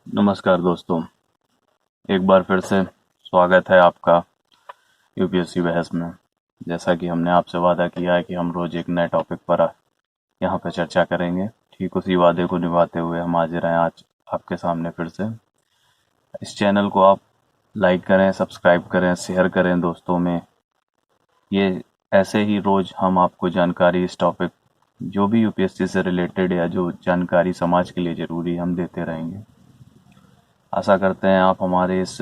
नमस्कार दोस्तों। एक बार फिर से स्वागत है आपका यूपीएससी बहस में। जैसा कि हमने आपसे वादा किया है कि हम रोज एक नए टॉपिक पर यहाँ पर चर्चा करेंगे, ठीक उसी वादे को निभाते हुए हम हाजिर हैं आज आपके सामने फिर से। इस चैनल को आप लाइक करें, सब्सक्राइब करें, शेयर करें दोस्तों में। ये ऐसे ही रोज हम आपको जानकारी, इस टॉपिक जो भी यूपीएससी से रिलेटेड या जो जानकारी समाज के लिए जरूरी है, हम देते रहेंगे। आशा करते हैं आप हमारे इस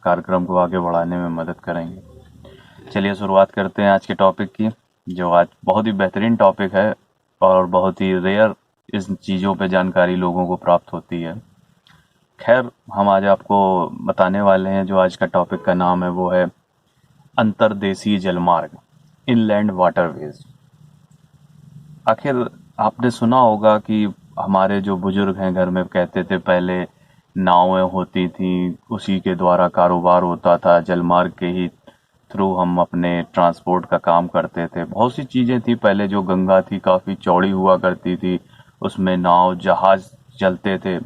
कार्यक्रम को आगे बढ़ाने में मदद करेंगे। चलिए शुरुआत करते हैं आज के टॉपिक की, जो आज बहुत ही बेहतरीन टॉपिक है और बहुत ही रेयर इस चीज़ों पे जानकारी लोगों को प्राप्त होती है। खैर, हम आज आपको बताने वाले हैं, जो आज का टॉपिक का नाम है वो है अंतर्देशीय जलमार्ग, इनलैंड वाटरवेज। आखिर आपने सुना होगा कि हमारे जो बुजुर्ग हैं घर में कहते थे पहले नावें होती थी, उसी के द्वारा कारोबार होता था, जलमार्ग के ही थ्रू हम अपने ट्रांसपोर्ट का काम करते थे। बहुत सी चीजें थी पहले, जो गंगा थी काफी चौड़ी हुआ करती थी, उसमें नाव जहाज चलते थे।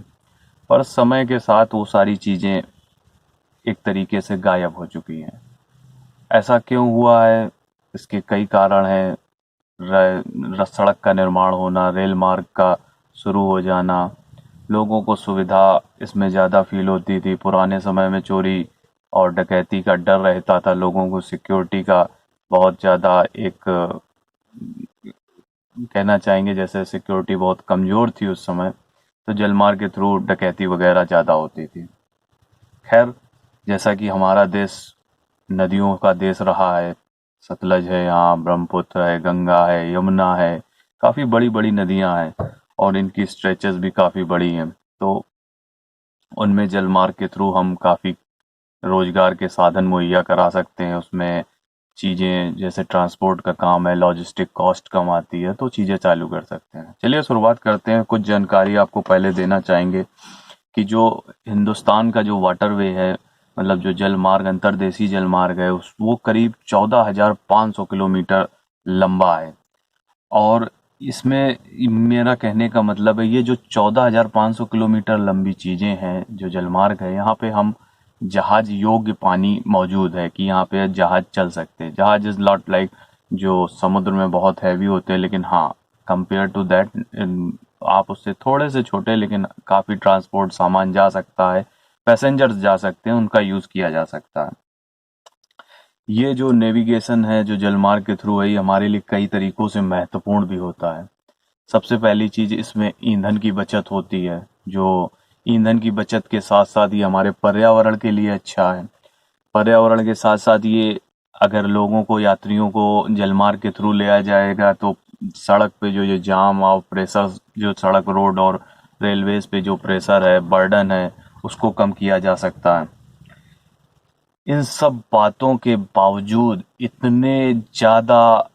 पर समय के साथ वो सारी चीजें एक तरीके से गायब हो चुकी हैं। ऐसा क्यों हुआ है? इसके कई कारण हैं। सड़क का निर्माण होना, रेल मार्ग का शुरू हो जाना, लोगों को सुविधा इसमें ज़्यादा फील होती थी। पुराने समय में चोरी और डकैती का डर रहता था, लोगों को सिक्योरिटी का बहुत ज़्यादा एक कहना चाहेंगे, जैसे सिक्योरिटी बहुत कमज़ोर थी उस समय, तो जलमार्ग के थ्रू डकैती वगैरह ज़्यादा होती थी। खैर, जैसा कि हमारा देश नदियों का देश रहा है, सतलज है, यहाँ ब्रह्मपुत्र है, गंगा है, यमुना है, काफ़ी बड़ी बड़ी नदियाँ हैं और इनकी स्ट्रेचेस भी काफ़ी बड़ी हैं। तो उनमें जलमार्ग के थ्रू हम काफ़ी रोजगार के साधन मुहैया करा सकते हैं। उसमें चीज़ें जैसे ट्रांसपोर्ट का काम है, लॉजिस्टिक कॉस्ट कम आती है, तो चीज़ें चालू कर सकते हैं। चलिए शुरुआत करते हैं। कुछ जानकारी आपको पहले देना चाहेंगे कि जो हिंदुस्तान का जो वाटरवे है, मतलब जो जलमार्ग, अंतर्देशीय जलमार्ग है, उस वो करीब 14,500 किलोमीटर लंबा है। और इसमें मेरा कहने का मतलब है, ये जो 14,500 किलोमीटर लंबी चीज़ें हैं, जो जलमार्ग है, यहाँ पे हम जहाज योग्य पानी मौजूद है कि यहाँ पे जहाज चल सकते हैं। जहाज इज नॉट लाइक जो समुद्र में बहुत हैवी होते हैं, लेकिन हाँ, कंपेयर टू दैट आप उससे थोड़े से छोटे, लेकिन काफ़ी ट्रांसपोर्ट सामान जा सकता है, पैसेंजर्स जा सकते हैं, उनका यूज़ किया जा सकता है। ये जो नेविगेशन है, जो जलमार्ग के थ्रू है, ये हमारे लिए कई तरीकों से महत्वपूर्ण भी होता है। सबसे पहली चीज, इसमें ईंधन की बचत होती है, जो ईंधन की बचत के साथ साथ ये हमारे पर्यावरण के लिए अच्छा है। पर्यावरण के साथ साथ ये, अगर लोगों को, यात्रियों को जलमार्ग के थ्रू ले आया जाएगा, तो सड़क पे जो ये जाम और प्रेशर, जो सड़क, रोड और रेलवेज पे जो प्रेशर है, बर्डन है, उसको कम किया जा सकता है। इन सब बातों के बावजूद, इतने ज्यादा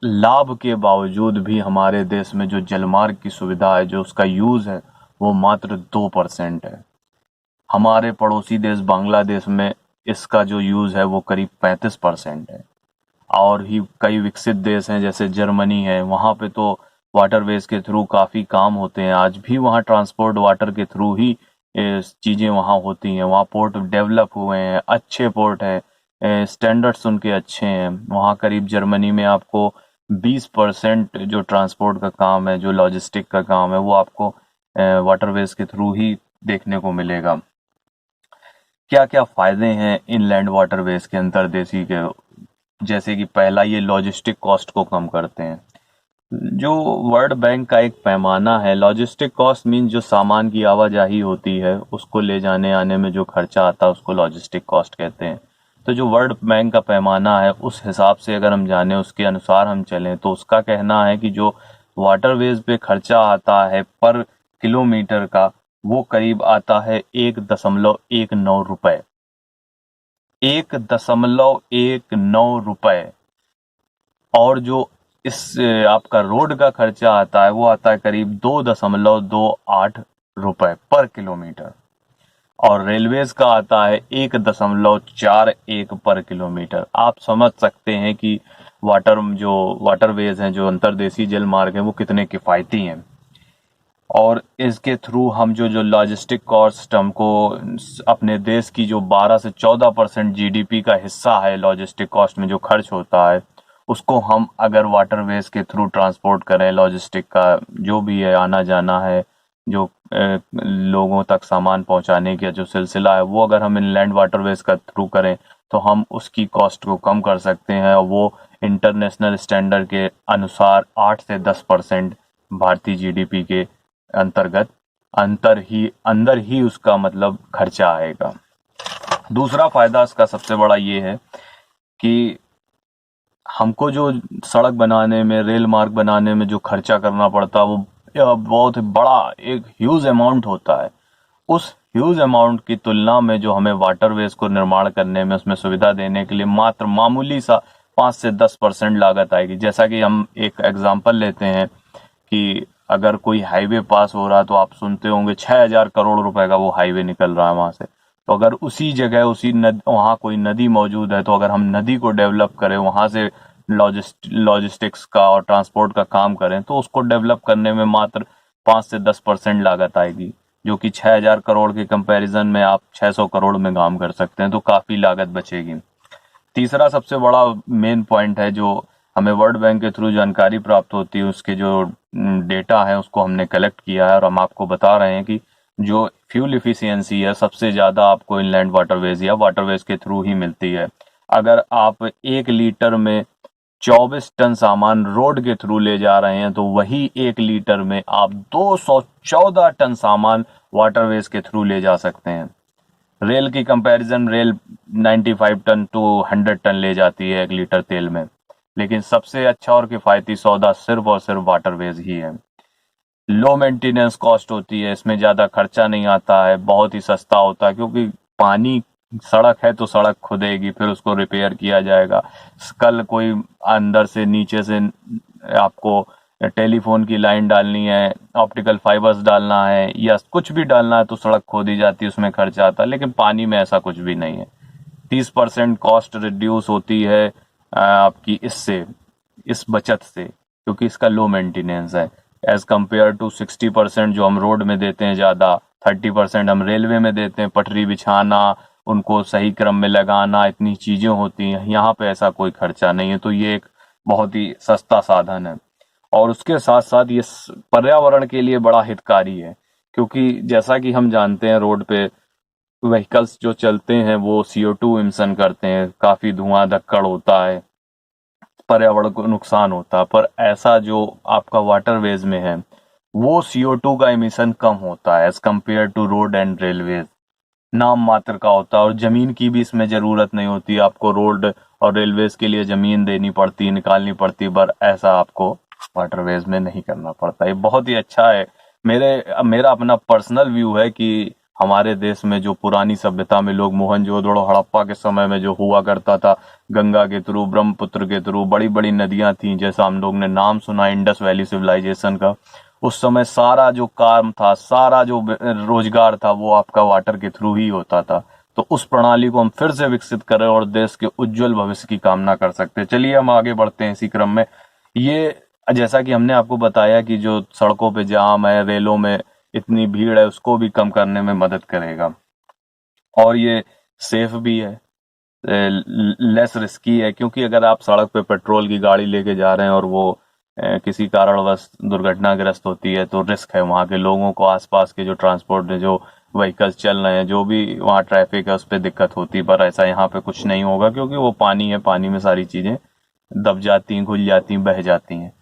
लाभ के बावजूद भी हमारे देश में जो जलमार्ग की सुविधा है, जो उसका यूज है, वो मात्र 2% है। हमारे पड़ोसी देश बांग्लादेश में इसका जो यूज है वो करीब 35% है। और ही कई विकसित देश हैं, जैसे जर्मनी है, वहां पे तो वाटरवेज के थ्रू काफी काम होते हैं। आज भी वहाँ ट्रांसपोर्ट वाटर के थ्रू ही चीजें वहाँ होती हैं। वहाँ पोर्ट डेवलप हुए हैं, अच्छे पोर्ट हैं, स्टैंडर्ड्स उनके अच्छे हैं। वहाँ करीब जर्मनी में आपको 20% जो ट्रांसपोर्ट का काम है, जो लॉजिस्टिक का काम है, वो आपको वाटरवेज के थ्रू ही देखने को मिलेगा। क्या क्या फायदे हैं इनलैंड वाटरवेज के, अंतर्देशीय के? जैसे कि पहला, ये लॉजिस्टिक कॉस्ट को कम करते हैं। जो वर्ल्ड बैंक का एक पैमाना है, लॉजिस्टिक कॉस्ट मीन जो सामान की आवाजाही होती है, उसको ले जाने आने में जो खर्चा आता है, उसको लॉजिस्टिक कॉस्ट कहते हैं। तो जो वर्ल्ड बैंक का पैमाना है, उस हिसाब से अगर हम जाने, उसके अनुसार हम चलें, तो उसका कहना है कि जो वाटरवेज पे खर्चा आता है पर किलोमीटर का, वो करीब आता है 1.19 रुपए। 1.19 रुपए। और जो इस आपका रोड का खर्चा आता है, वो आता है करीब 2.28 रुपए पर किलोमीटर। और रेलवेज का आता है 1.41 पर किलोमीटर। आप समझ सकते हैं कि वाटरवेज हैं, जो अंतर्देशीय जल मार्ग हैं, वो कितने किफायती हैं। और इसके थ्रू हम जो लॉजिस्टिक कॉस्ट हमको अपने देश की जो 12 से 14% जीडीपी का हिस्सा है लॉजिस्टिक कॉस्ट में जो खर्च होता है, उसको हम अगर वाटरवेज के थ्रू ट्रांसपोर्ट करें, लॉजिस्टिक का जो भी है आना जाना है, जो लोगों तक सामान पहुंचाने का जो सिलसिला है, वो अगर हम इनलैंड वाटरवेज का थ्रू करें तो हम उसकी कॉस्ट को कम कर सकते हैं। और वो इंटरनेशनल स्टैंडर्ड के अनुसार 8 से 10% भारतीय जीडीपी के अंतर्गत अंदर ही उसका मतलब खर्चा आएगा। दूसरा फायदा इसका सबसे बड़ा ये है कि हमको जो सड़क बनाने में, रेल मार्ग बनाने में जो खर्चा करना पड़ता है वो बहुत बड़ा एक ह्यूज अमाउंट होता है। उस ह्यूज अमाउंट की तुलना में जो हमें वाटरवेज को निर्माण करने में, उसमें सुविधा देने के लिए मात्र मामूली सा 5 से 10% लागत आएगी। जैसा कि हम एक एग्जांपल लेते हैं कि अगर कोई हाईवे पास हो रहा है तो आप सुनते होंगे 6000 करोड़ रुपए का वो हाईवे निकल रहा है वहां से। तो अगर उसी जगह वहां कोई नदी मौजूद है, तो अगर हम नदी को डेवलप करें, वहां से लॉजिस्टिक्स का और ट्रांसपोर्ट का काम करें, तो उसको डेवलप करने में मात्र 5 से 10% लागत आएगी, जो कि 6000 करोड़ के कंपैरिजन में आप 600 करोड़ में काम कर सकते हैं, तो काफी लागत बचेगी। तीसरा सबसे बड़ा मेन पॉइंट है, जो हमें वर्ल्ड बैंक के थ्रू जानकारी प्राप्त होती है, उसके जो डेटा है उसको हमने कलेक्ट किया है और हम आपको बता रहे हैं कि जो फ्यूल इफिशियंसी है सबसे ज्यादा आपको इनलैंड वाटरवेज या वाटरवेज के थ्रू ही मिलती है। अगर आप 1 लीटर में 24 टन सामान रोड के थ्रू ले जा रहे हैं, तो वही 1 लीटर में आप 214 टन सामान वाटरवेज के थ्रू ले जा सकते हैं। रेल की comparison, rail 95 ton to 100 ton ले जाती है 1 लीटर तेल में, लेकिन सबसे अच्छा और किफायती सौदा सिर्फ और सिर्फ वाटरवेज ही है। लो मेंटेनेंस कॉस्ट होती है, इसमें ज्यादा खर्चा नहीं आता है, बहुत ही सस्ता होता है, क्योंकि पानी, सड़क है तो सड़क खुदेगी, फिर उसको रिपेयर किया जाएगा। कल कोई अंदर से नीचे से आपको टेलीफोन की लाइन डालनी है, ऑप्टिकल फाइबर्स डालना है या कुछ भी डालना है, तो सड़क खोदी जाती है, उसमें खर्चा आता है। लेकिन पानी में ऐसा कुछ भी नहीं है। 30% कॉस्ट रिड्यूस होती है आपकी इस बचत से, क्योंकि इसका लो मेंटेनेंस है, एज कम्पेयर टू 60% जो हम रोड में देते हैं ज्यादा, 30% हम रेलवे में देते हैं, पटरी बिछाना, उनको सही क्रम में लगाना, इतनी चीजें होती हैं। यहाँ पे ऐसा कोई खर्चा नहीं है, तो ये एक बहुत ही सस्ता साधन है। और उसके साथ साथ ये पर्यावरण के लिए बड़ा हितकारी है, क्योंकि जैसा कि हम जानते हैं रोड पे व्हीकल्स जो चलते हैं वो CO2 इमिशन करते हैं, काफी धुआं धक्कड़ होता है, पर्यावरण को नुकसान होता है। पर ऐसा जो आपका वाटरवेज में है, वो CO2 का इमिशन कम होता है as compare to road and railways, नाम मात्र का होता है। और जमीन की भी इसमें जरूरत नहीं होती, आपको रोड और रेलवेज के लिए जमीन देनी पड़ती है, निकालनी पड़ती है, पर ऐसा आपको वाटरवेज में नहीं करना पड़ता। ये बहुत ही अच्छा है। मेरा अपना पर्सनल व्यू है कि हमारे देश में जो पुरानी सभ्यता में लोग मोहनजोदड़ो हड़प्पा के समय में जो हुआ करता था, गंगा के थ्रू, ब्रह्मपुत्र के थ्रू बड़ी बड़ी नदियां थी, जैसा हम लोग ने नाम सुना इंडस वैली सिविलाइजेशन का, उस समय सारा जो काम था, सारा जो रोजगार था, वो आपका वाटर के थ्रू ही होता था। तो उस प्रणाली को हम फिर से विकसित करें और देश के उज्जवल भविष्य की कामना कर सकते हैं। चलिए हम आगे बढ़ते हैं इसी क्रम में। ये जैसा कि हमने आपको बताया कि जो सड़कों पे जाम है, रेलों में इतनी भीड़ है, उसको भी कम करने में मदद करेगा। और ये सेफ भी है, लेस रिस्की है, क्योंकि अगर आप सड़क पे पेट्रोल की गाड़ी लेके जा रहे हैं और वो किसी कारणवश दुर्घटनाग्रस्त होती है, तो रिस्क है वहाँ के लोगों को, आसपास के जो ट्रांसपोर्ट जो व्हीकल्स चल रहे हैं, जो भी वहाँ ट्रैफिक है, उस पर दिक्कत होती है। पर ऐसा यहाँ पे कुछ नहीं होगा, क्योंकि वो पानी है, पानी में सारी चीजें दब जाती हैं, घुल जाती हैं, बह जाती हैं।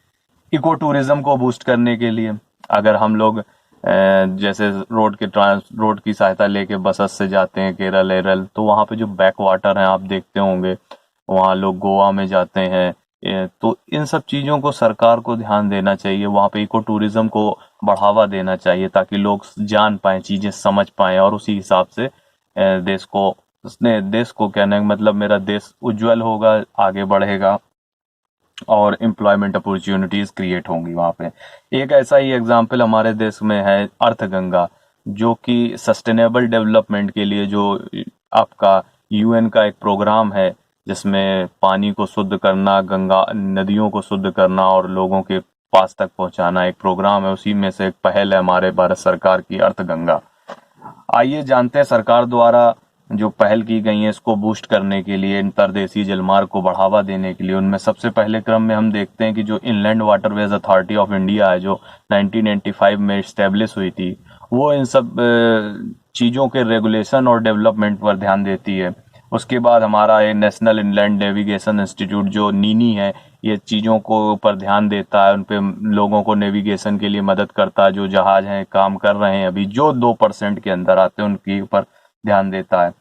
इको टूरिज्म को बूस्ट करने के लिए अगर हम लोग जैसे रोड की सहायता लेके बसेस से जाते हैं केरल एरल, तो वहाँ पे जो बैक वाटर हैं आप देखते होंगे, वहाँ लोग गोवा में जाते हैं। तो इन सब चीजों को सरकार को ध्यान देना चाहिए, वहाँ पे इको टूरिज्म को बढ़ावा देना चाहिए, ताकि लोग जान पाए, चीजें समझ पाए, और उसी हिसाब से देश को कहने का मतलब, मेरा देश उज्जवल होगा, आगे बढ़ेगा और एम्प्लॉयमेंट अपॉर्चुनिटीज क्रिएट होंगी वहां पे। एक ऐसा ही एग्जांपल हमारे देश में है अर्थ गंगा, जो कि सस्टेनेबल डेवलपमेंट के लिए जो आपका UN का एक प्रोग्राम है, जिसमें पानी को शुद्ध करना, गंगा नदियों को शुद्ध करना और लोगों के पास तक पहुंचाना एक प्रोग्राम है, उसी में से एक पहल है हमारे भारत सरकार की अर्थ गंगा। आइए जानते हैं सरकार द्वारा जो पहल की गई है इसको बूस्ट करने के लिए, अंतर्देशीय जलमार्ग को बढ़ावा देने के लिए। उनमें सबसे पहले क्रम में हम देखते हैं कि जो inland waterways authority of India है, जो 1995 में स्टैब्लिश हुई थी, वो इन सब चीज़ों के रेगुलेशन और डेवलपमेंट पर ध्यान देती है। उसके बाद हमारा ये नेशनल इनलैंड नेविगेशन इंस्टीट्यूट जो नीनी है, ये चीज़ों को ऊपर ध्यान देता है, उन पे लोगों को नेविगेशन के लिए मदद करता है। जो जहाज हैं काम कर रहे हैं अभी, जो 2% के अंदर आते हैं उनके ऊपर ध्यान देता है।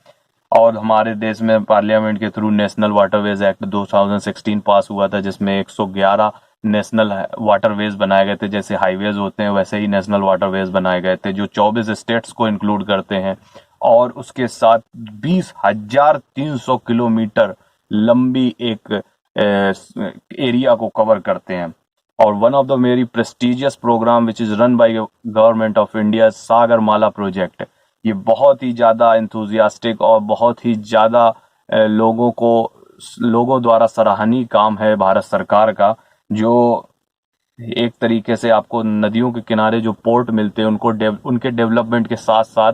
और हमारे देश में पार्लियामेंट के थ्रू नेशनल वाटरवेज एक्ट 2016 पास हुआ था, जिसमें 111 नेशनल वाटरवेज बनाए गए थे। जैसे हाईवेज होते हैं वैसे ही नेशनल वाटरवेज बनाए गए थे, जो 24 स्टेट्स को इंक्लूड करते हैं और उसके साथ 20,300 किलोमीटर लंबी एक एरिया को कवर करते हैं। और one of the very prestigious program which is run by government of India, Sagarmala project, ये बहुत ही ज़्यादा एंथुजियास्टिक और बहुत ही ज़्यादा लोगों द्वारा सराहनीय काम है भारत सरकार का, जो एक तरीके से आपको नदियों के किनारे जो पोर्ट मिलते हैं उनके डेवलपमेंट के साथ साथ,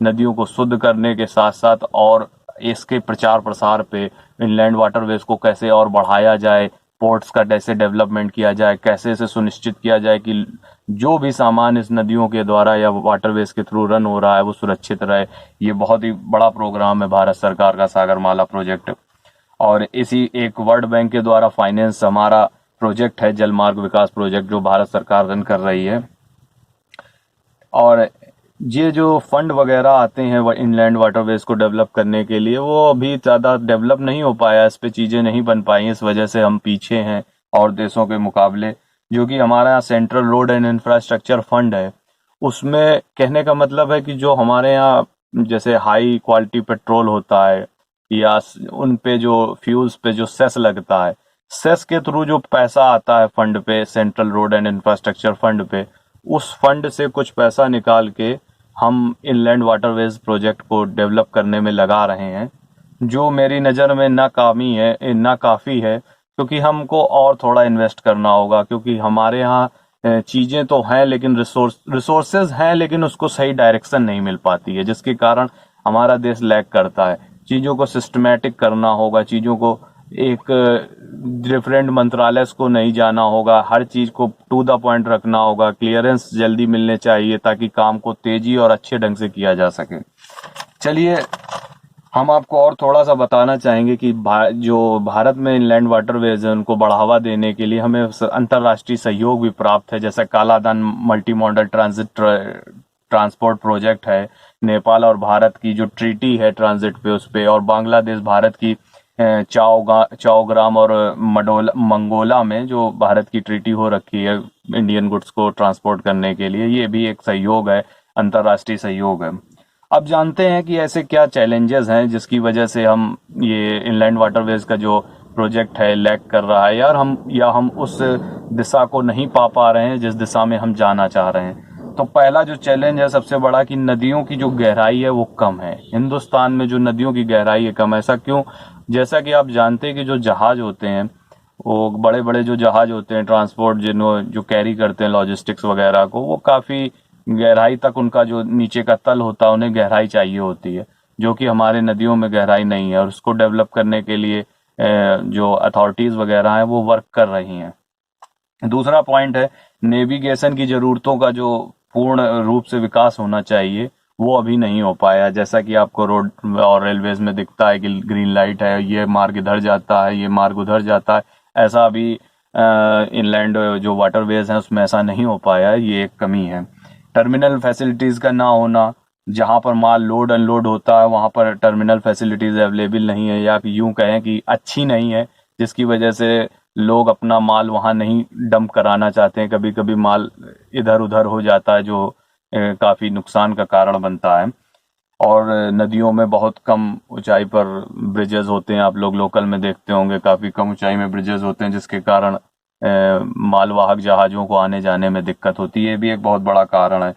नदियों को शुद्ध करने के साथ साथ, और इसके प्रचार प्रसार पे इनलैंड वाटरवेज को कैसे और बढ़ाया जाए, पोर्ट्स का कैसे डेवलपमेंट किया जाए, कैसे इसे सुनिश्चित किया जाए कि जो भी सामान इस नदियों के द्वारा या वाटरवेज के थ्रू रन हो रहा है वो सुरक्षित रहे। ये बहुत ही बड़ा प्रोग्राम है भारत सरकार का सागरमाला प्रोजेक्ट। और इसी एक वर्ल्ड बैंक के द्वारा फाइनेंस हमारा प्रोजेक्ट है जलमार्ग विकास प्रोजेक्ट, जो भारत सरकार रन कर रही है। और ये जो फंड वगैरह आते हैं इनलैंड वाटरवेज को डेवलप करने के लिए, वो अभी ज़्यादा डेवलप नहीं हो पाया, इस पे चीज़ें नहीं बन पाई, इस वजह से हम पीछे हैं और देशों के मुकाबले। जो कि हमारा यहाँ central road and infrastructure fund है, उसमें कहने का मतलब है कि जो हमारे यहाँ जैसे हाई क्वालिटी पेट्रोल होता है या उन पे जो फ्यूल्स पे जो सेस लगता है, सेस के थ्रू जो पैसा आता है फंड पे, central road and infrastructure fund पे, उस फंड से कुछ पैसा निकाल के हम इनलैंड वाटरवेज प्रोजेक्ट को डेवलप करने में लगा रहे हैं, जो मेरी नज़र में नाकाफ़ी है, क्योंकि हमको और थोड़ा इन्वेस्ट करना होगा। क्योंकि हमारे यहाँ चीज़ें तो हैं लेकिन रिसोर्सेज हैं, लेकिन उसको सही डायरेक्शन नहीं मिल पाती है, जिसके कारण हमारा देश लैग करता है। चीज़ों को सिस्टमेटिक करना होगा, चीज़ों को एक डिफरेंट मंत्रालय को नहीं जाना होगा, हर चीज़ को टू द पॉइंट रखना होगा, क्लियरेंस जल्दी मिलने चाहिए ताकि काम को तेजी और अच्छे ढंग से किया जा सके। चलिए हम आपको और थोड़ा सा बताना चाहेंगे कि जो भारत में इनलैंड वाटरवेज है उनको बढ़ावा देने के लिए हमें अंतर्राष्ट्रीय सहयोग भी प्राप्त है। जैसे कालाधन मल्टी मॉडल ट्रांसपोर्ट प्रोजेक्ट है, नेपाल और भारत की जो ट्रीटी है ट्रांजिट पे उस पे, और बांग्लादेश भारत की चाओग्राम और मंगोला में जो भारत की ट्रीटी हो रखी है इंडियन गुड्स को ट्रांसपोर्ट करने के लिए, ये भी एक सहयोग है, अंतर्राष्ट्रीय सहयोग है। अब जानते हैं कि ऐसे क्या चैलेंजेस हैं जिसकी वजह से हम ये इनलैंड वाटरवेज का जो प्रोजेक्ट है लैग कर रहा है, हम उस दिशा को नहीं पा रहे हैं जिस दिशा में हम जाना चाह रहे हैं। तो पहला जो चैलेंज है सबसे बड़ा कि नदियों की जो गहराई है वो कम है। हिंदुस्तान में जो नदियों की गहराई है कम है। ऐसा क्यों? जैसा कि आप जानते हैं कि जो जहाज होते हैं, वो बड़े बड़े जो जहाज होते हैं ट्रांसपोर्ट जो कैरी करते हैं लॉजिस्टिक्स वगैरह को, वो काफ़ी गहराई तक उनका जो नीचे का तल होता है उन्हें गहराई चाहिए होती है, जो कि हमारे नदियों में गहराई नहीं है। और उसको डेवलप करने के लिए जो अथॉरिटीज़ वगैरह हैं वो वर्क कर रही हैं। दूसरा पॉइंट है नेविगेशन की ज़रूरतों का जो पूर्ण रूप से विकास होना चाहिए वो अभी नहीं हो पाया। जैसा कि आपको रोड और रेलवेज में दिखता है कि ग्रीन लाइट है, ये मार्ग इधर जाता है, ये मार्ग उधर जाता है, ऐसा अभी इनलैंड जो वाटरवेज हैं उसमें ऐसा नहीं हो पाया है, ये एक कमी है। टर्मिनल फैसिलिटीज़ का ना होना, जहाँ पर माल लोड अनलोड होता है वहाँ पर टर्मिनल फैसिलिटीज़ अवेलेबल नहीं है, या यूँ कहें कि अच्छी नहीं है, जिसकी वजह से लोग अपना माल वहाँ नहीं डंप कराना चाहते हैं। कभी कभी माल इधर उधर हो जाता है जो काफ़ी नुकसान का कारण बनता है। और नदियों में बहुत कम ऊंचाई पर ब्रिजेस होते हैं, आप लोग लोकल में देखते होंगे काफ़ी कम ऊंचाई में ब्रिजेस होते हैं, जिसके कारण मालवाहक जहाज़ों को आने जाने में दिक्कत होती है, ये भी एक बहुत बड़ा कारण है।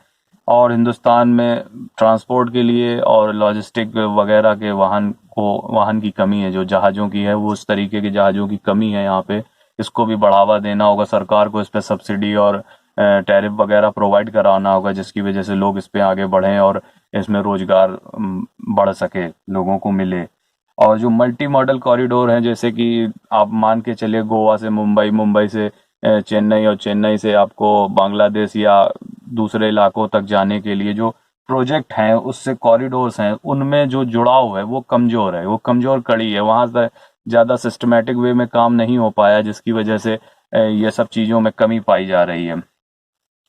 और हिंदुस्तान में ट्रांसपोर्ट के लिए और लॉजिस्टिक वगैरह के वाहन की कमी है, जो जहाज़ों की है वो उस तरीके के जहाज़ों की कमी है यहाँ पे, इसको भी बढ़ावा देना होगा सरकार को, इस पे सब्सिडी और टैरिफ वगैरह प्रोवाइड कराना होगा, जिसकी वजह से लोग इस पे आगे बढ़ें और इसमें रोजगार बढ़ सके, लोगों को मिले। और जो मल्टी मॉडल कॉरिडोर है, जैसे कि आप मान के चलिए गोवा से मुंबई, मुंबई से चेन्नई और चेन्नई से आपको बांग्लादेश या दूसरे इलाकों तक जाने के लिए जो प्रोजेक्ट हैं, उससे कॉरिडोर्स हैं, उनमें जो जुड़ाव है वो कमजोर है, वो कमजोर कड़ी है, वहां से ज़्यादा सिस्टमेटिक वे में काम नहीं हो पाया, जिसकी वजह से ये सब चीज़ों में कमी पाई जा रही है।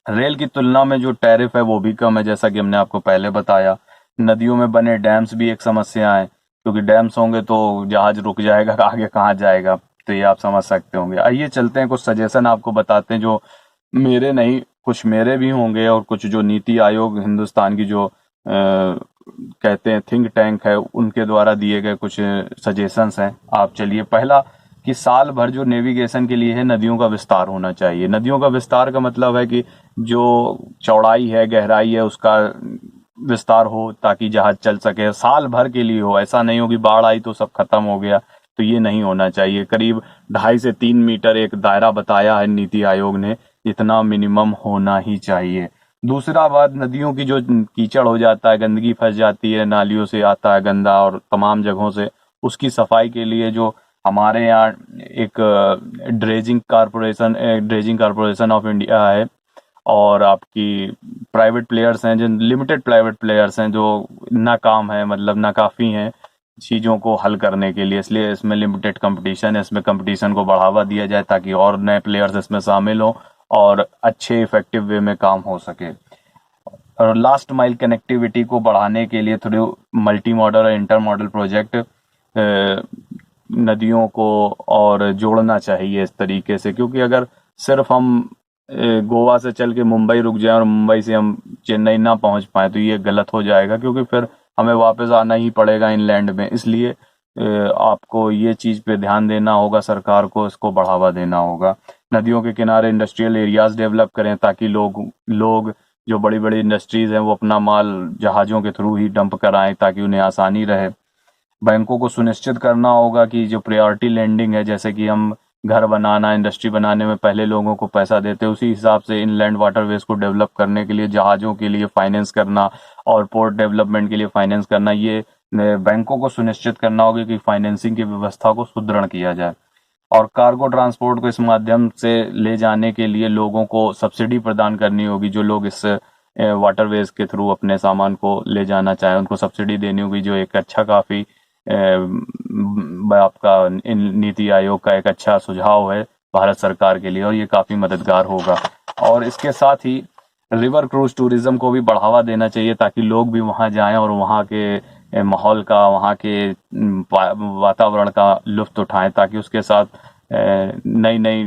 रेल की तुलना में जो टैरिफ है वो भी कम है, जैसा कि हमने आपको पहले बताया। नदियों में बने डैम्स भी एक समस्या है, क्योंकि डैम्स होंगे तो जहाज रुक जाएगा, आगे कहाँ जाएगा, तो ये आप समझ सकते होंगे। आइए चलते हैं, कुछ सजेशन आपको बताते हैं, जो मेरे नहीं, कुछ मेरे भी होंगे, और कुछ जो नीति आयोग हिंदुस्तान की जो कहते हैं थिंक टैंक है, उनके द्वारा दिए गए कुछ सजेशंस हैं। आप चलिए, पहला कि साल भर जो नेविगेशन के लिए है, नदियों का विस्तार होना चाहिए। नदियों का विस्तार का मतलब है कि जो चौड़ाई है, गहराई है, उसका विस्तार हो, ताकि जहाज चल सके, साल भर के लिए हो। ऐसा नहीं हो कि बाढ़ आई तो सब खत्म हो गया, तो ये नहीं होना चाहिए। करीब 2.5 से 3 मीटर एक दायरा बताया है नीति आयोग ने, इतना मिनिमम होना ही चाहिए। दूसरा बात, नदियों की जो कीचड़ हो जाता है, गंदगी फंस जाती है, नालियों से आता है गंदा और तमाम जगहों से, उसकी सफाई के लिए जो हमारे यहाँ एक ड्रेजिंग कारपोरेशन ऑफ इंडिया है, और आपकी प्राइवेट प्लेयर्स हैं, जो लिमिटेड प्राइवेट प्लेयर्स हैं, जो नाकाम है, मतलब नाकाफी हैं चीज़ों को हल करने के लिए, इसलिए इसमें लिमिटेड कंपटीशन है। इसमें कंपटीशन को बढ़ावा दिया जाए ताकि और नए प्लेयर्स इसमें शामिल हों और अच्छे इफेक्टिव वे में काम हो सके। और लास्ट माइल कनेक्टिविटी को बढ़ाने के लिए थ्रू मल्टी मॉडल और इंटर मॉडल प्रोजेक्ट नदियों को और जोड़ना चाहिए इस तरीके से, क्योंकि अगर सिर्फ हम गोवा से चल के मुंबई रुक जाएं और मुंबई से हम चेन्नई ना पहुंच पाए, तो ये गलत हो जाएगा, क्योंकि फिर हमें वापस आना ही पड़ेगा इनलैंड में। इसलिए आपको ये चीज़ पे ध्यान देना होगा, सरकार को इसको बढ़ावा देना होगा। नदियों के किनारे इंडस्ट्रियल एरियाज डेवलप करें, ताकि लोग जो बड़ी बड़ी इंडस्ट्रीज हैं वो अपना माल जहाज़ों के थ्रू ही डंप कराएं, ताकि उन्हें आसानी रहे। बैंकों को सुनिश्चित करना होगा कि जो प्रायोरिटी लैंडिंग है, जैसे कि हम घर बनाना, इंडस्ट्री बनाने में पहले लोगों को पैसा देते, उसी हिसाब से इनलैंड वाटरवेज को डेवलप करने के लिए जहाज़ों के लिए फाइनेंस करना और पोर्ट डेवलपमेंट के लिए फाइनेंस करना, ये बैंकों को सुनिश्चित करना होगा कि फाइनेंसिंग की व्यवस्था को सुदृढ़ किया जाए। और कार्गो ट्रांसपोर्ट को इस माध्यम से ले जाने के लिए लोगों को सब्सिडी प्रदान करनी होगी। जो लोग इस वाटरवेज के थ्रू अपने सामान को ले जाना चाहें, उनको सब्सिडी देनी होगी, जो एक अच्छा काफ़ी आपका नीति आयोग का एक अच्छा सुझाव है भारत सरकार के लिए, और ये काफ़ी मददगार होगा। और इसके साथ ही रिवर क्रूज टूरिज्म को भी बढ़ावा देना चाहिए, ताकि लोग भी वहाँ जाएं और वहाँ के माहौल का, वहाँ के वातावरण का लुत्फ उठाएं, ताकि उसके साथ नई नई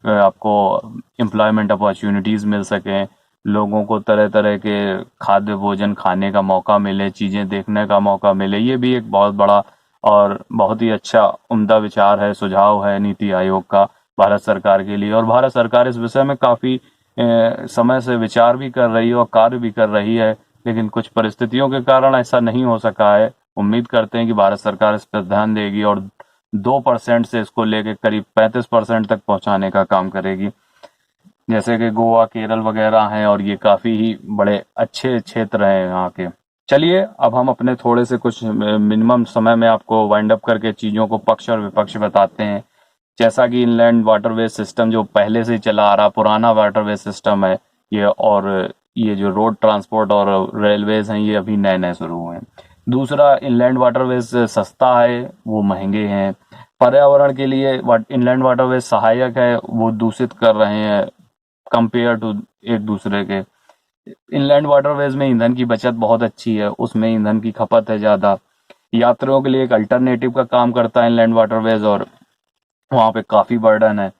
आपको एम्प्लॉयमेंट अपॉर्चुनिटीज़ मिल सकें, लोगों को तरह तरह के खाद्य भोजन खाने का मौका मिले, चीज़ें देखने का मौका मिले। ये भी एक बहुत बड़ा और बहुत ही अच्छा उम्दा विचार है, सुझाव है नीति आयोग का भारत सरकार के लिए। और भारत सरकार इस विषय में काफ़ी समय से विचार भी कर रही है और कार्य भी कर रही है, लेकिन कुछ परिस्थितियों के कारण ऐसा नहीं हो सका है। उम्मीद करते हैं कि भारत सरकार इस पर ध्यान देगी और 2% से इसको लेकर करीब 35% तक पहुंचाने का काम करेगी, जैसे कि गोवा, केरल वगैरह हैं, और ये काफ़ी ही बड़े अच्छे क्षेत्र हैं यहाँ के। चलिए, अब हम अपने थोड़े से कुछ मिनिमम समय में आपको वाइंड अप करके चीज़ों को पक्ष और विपक्ष बताते हैं। जैसा कि इनलैंड वाटरवे सिस्टम जो पहले से चला आ रहा पुराना वाटरवे सिस्टम है ये, और ये जो रोड ट्रांसपोर्ट और रेलवेज हैं ये अभी नए नए शुरू हुए हैं। दूसरा, इनलैंड वाटरवेज सस्ता है, वो महंगे हैं। पर्यावरण के लिए इनलैंड वाटरवेज सहायक है, वो दूषित कर रहे हैं कंपेयर टू एक दूसरे के। इनलैंड वाटरवेज में ईंधन की बचत बहुत अच्छी है, उसमें ईंधन की खपत है ज़्यादा। यात्रियों के लिए एक अल्टरनेटिव का काम करता है इनलैंड वाटरवेज, और वहाँ पे काफ़ी बर्डन है।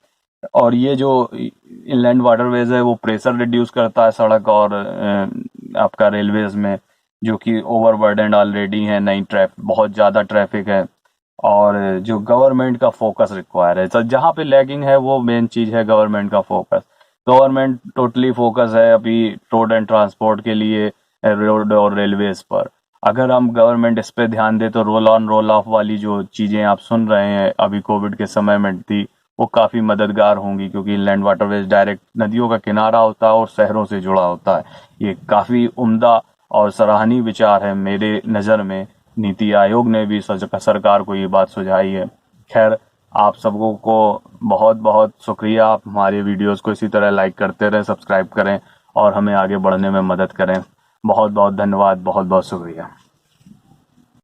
और ये जो इनलैंड वाटरवेज है वो प्रेशर रिड्यूस करता है सड़क और आपका रेलवेज में, जो कि ओवर बर्डन ऑलरेडी है, नई बहुत ज़्यादा ट्रैफिक है। और जो गवर्नमेंट का फोकस रिक्वायर है, तो जहाँ पे लैगिंग है वो मेन चीज़ है गवर्नमेंट का फोकस। गवर्नमेंट टोटली फोकस है अभी रोड एंड ट्रांसपोर्ट के लिए, रोड और रेलवेज पर। अगर हम गवर्नमेंट इस पे ध्यान दे तो रोल ऑन रोल ऑफ वाली जो चीज़ें आप सुन रहे हैं अभी कोविड के समय में थी, वो काफ़ी मददगार होंगी, क्योंकि इनलैंड वाटरवेज डायरेक्ट नदियों का किनारा होता है और शहरों से जुड़ा होता है। ये काफ़ी उम्दा और सराहनीय विचार है मेरे नज़र में। नीति आयोग ने भी सरकार को ये बात सुझाई है। खैर, आप सबको को बहुत बहुत शुक्रिया। आप हमारे वीडियोस को इसी तरह लाइक करते रहें, सब्सक्राइब करें और हमें आगे बढ़ने में मदद करें। बहुत बहुत धन्यवाद, बहुत बहुत शुक्रिया।